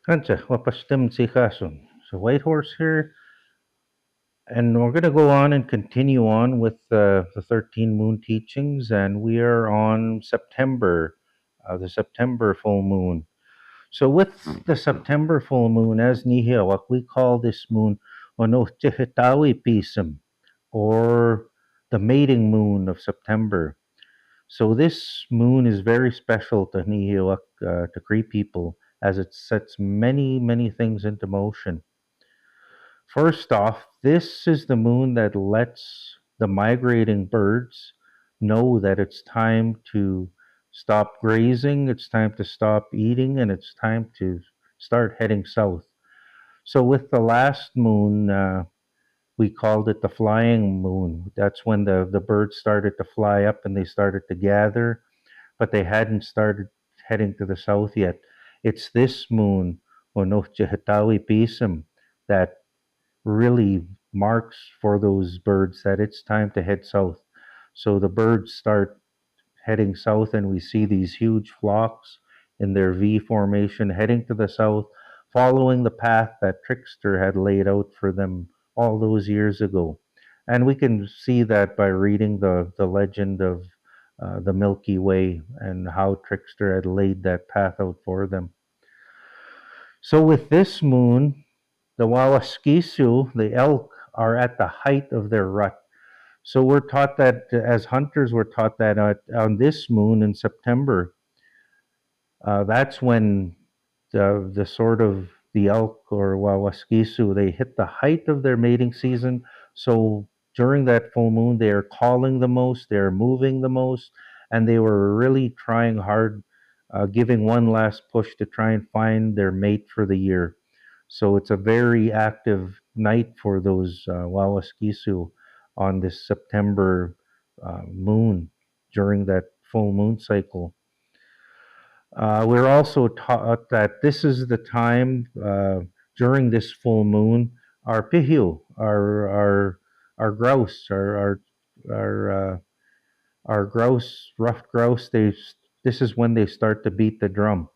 Kancha, wapastem tsikasun. So Whitehorse here, and we're going to go on and continue on with the 13 Moon teachings, and we are on September, the September full moon. So with the September full moon, as Nihilak, we call this moon Onochihitawi Pisum, or the mating moon of September. So this moon is very special to Nihilak, to Cree people, as it sets many, many things into motion. First off, this is the moon that lets the migrating birds know that it's time to stop grazing, it's time to stop eating, and it's time to start heading south. So, with the last moon, we called it the flying moon. That's when the birds started to fly up and they started to gather, but they hadn't started heading to the south yet. It's this moon, Onochihitawi Pisum, that really marks for those birds that it's time to head south. So the birds start heading south, and we see these huge flocks in their V formation heading to the south, following the path that Trickster had laid out for them all those years ago. And we can see that by reading the legend of the Milky Way and how Trickster had laid that path out for them. So with this moon, the Wawaskisu, the elk, are at the height of their rut. So we're taught that as hunters, we're taught that on this moon in September, that's when the sort of the elk or Wawaskisu, they hit the height of their mating season. So during that full moon, they are calling the most, they are moving the most, and they were really trying hard, giving one last push to try and find their mate for the year. So it's a very active night for those Wawaskisu on this September moon during that full moon cycle. We're also taught that this is the time during this full moon, our pihiu, our grouse, our grouse, ruffed grouse. This is when they start to beat the drum,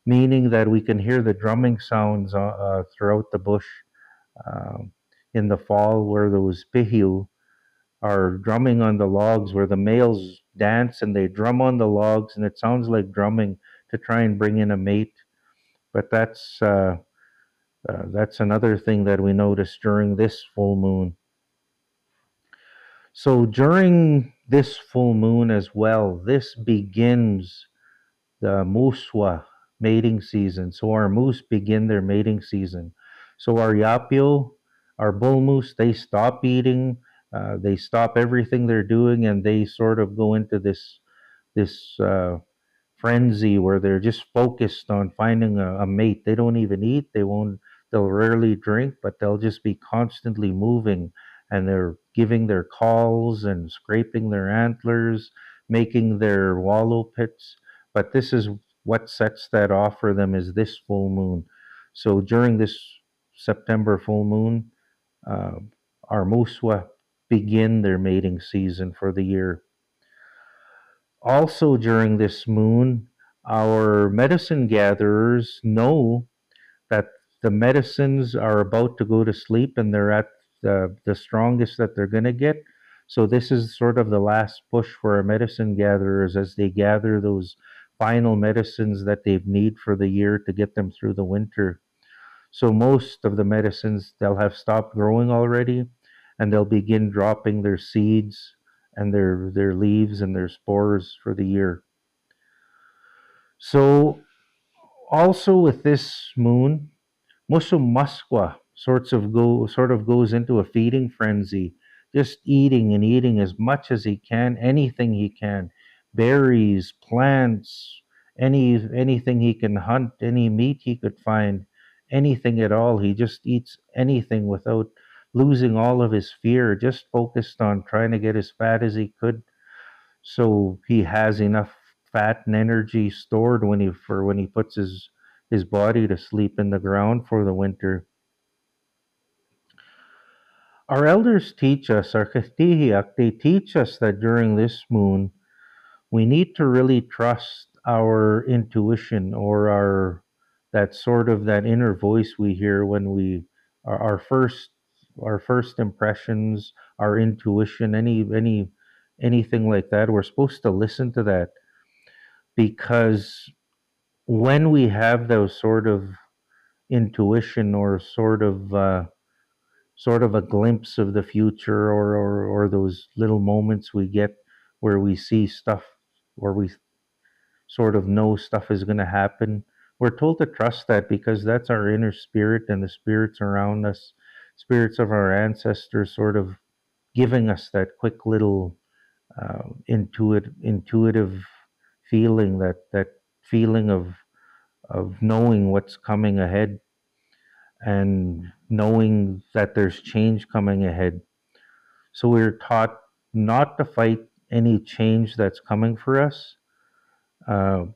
meaning that we can hear the drumming sounds throughout the bush um, in the fall, where those pihiu are drumming on the logs, where the males dance and they drum on the logs, and it sounds like drumming to try and bring in a mate. But that's another thing that we notice during this full moon. So during this full moon as well, this begins the muswa mating season. So our moose begin their mating season. So our yapio, our bull moose, they stop eating, they stop everything they're doing, and they sort of go into this frenzy where they're just focused on finding a mate. They don't even eat. They won't. They'll rarely drink, but they'll just be constantly moving, and they're giving their calls and scraping their antlers, making their wallow pits. But this is what sets that off for them is this full moon. So during this September full moon, uh, our muswa begin their mating season for the year. Also, during this moon, our medicine gatherers know that the medicines are about to go to sleep and they're at the strongest that they're going to get. So, this is sort of the last push for our medicine gatherers as they gather those final medicines that they need for the year to get them through the winter. So, most of the medicines they'll have stopped growing already, and they'll begin dropping their seeds and their leaves and their spores for the year. So also with this moon, Musumaskwa sort of goes into a feeding frenzy, just eating and eating as much as he can, anything he can, berries, plants, anything he can hunt, any meat he could find, anything at all. He just eats anything without losing all of his fear, just focused on trying to get as fat as he could so he has enough fat and energy stored when he puts his body to sleep in the ground for the winter. Our elders teach us, our Katihiak, they teach us that during this moon, we need to really trust our intuition or our that sort of that inner voice we hear when we our first impressions, our intuition, anything like that. We're supposed to listen to that because when we have those sort of intuition or sort of a glimpse of the future or those little moments we get where we see stuff or we sort of know stuff is going to happen. We're told to trust that because that's our inner spirit and the spirits around us, spirits of our ancestors, sort of giving us that quick little intuitive feeling, that feeling of knowing what's coming ahead and knowing that there's change coming ahead. So we're taught not to fight any change that's coming for us,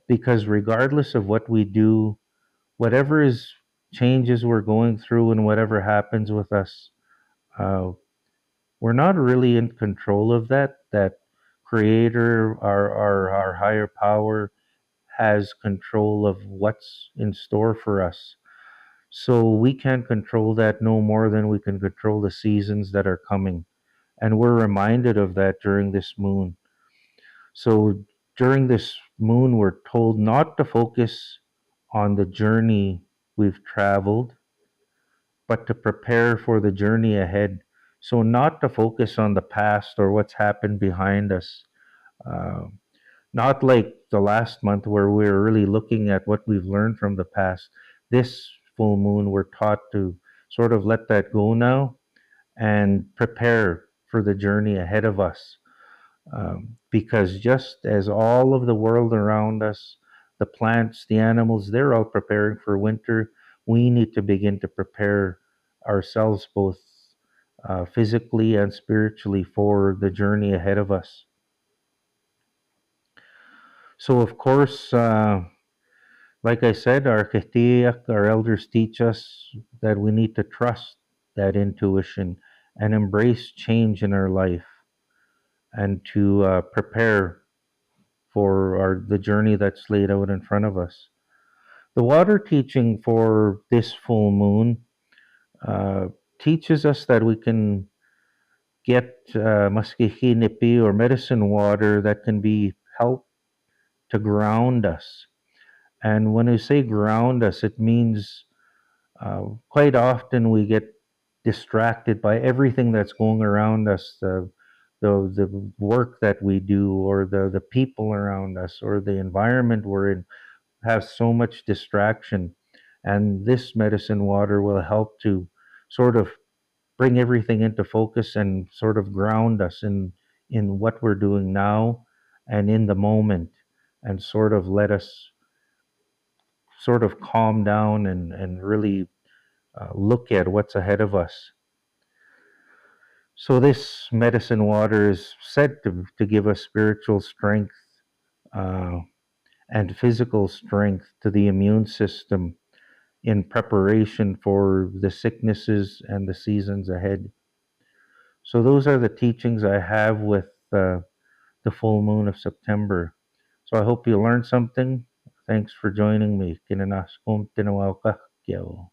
because regardless of what we do, whatever is changes we're going through and whatever happens with us, uh, we're not really in control of that. That creator, our higher power, has control of what's in store for us. So we can't control that no more than we can control the seasons that are coming. And we're reminded of that during this moon. So during this moon, we're told not to focus on the journey we've traveled, but to prepare for the journey ahead. So not to focus on the past or what's happened behind us. Uh, Not like the last month where we're really looking at what we've learned from the past. This full moon, we're taught to sort of let that go now and prepare for the journey ahead of us. Because just as all of the world around us, the plants, the animals, they're all preparing for winter, we need to begin to prepare ourselves both physically and spiritually for the journey ahead of us. So, of course, like I said, our kestiyak, our elders teach us that we need to trust that intuition and embrace change in our life and to prepare for the journey that's laid out in front of us. The water teaching for this full moon uh, teaches us that we can get maskihinipi or medicine water that can be help to ground us. And when we say ground us, it means quite often we get distracted by everything that's going around us, the work that we do, or the people around us, or the environment we're in, have so much distraction. And this medicine water will help to sort of bring everything into focus and sort of ground us in what we're doing now and in the moment, and sort of let us sort of calm down and really look at what's ahead of us. So this medicine water is said to give us spiritual strength uh, and physical strength to the immune system in preparation for the sicknesses and the seasons ahead. So those are the teachings I have with the full moon of September. So I hope you learned something. Thanks for joining me. Kinanas kong tinawaw ka, Kiao.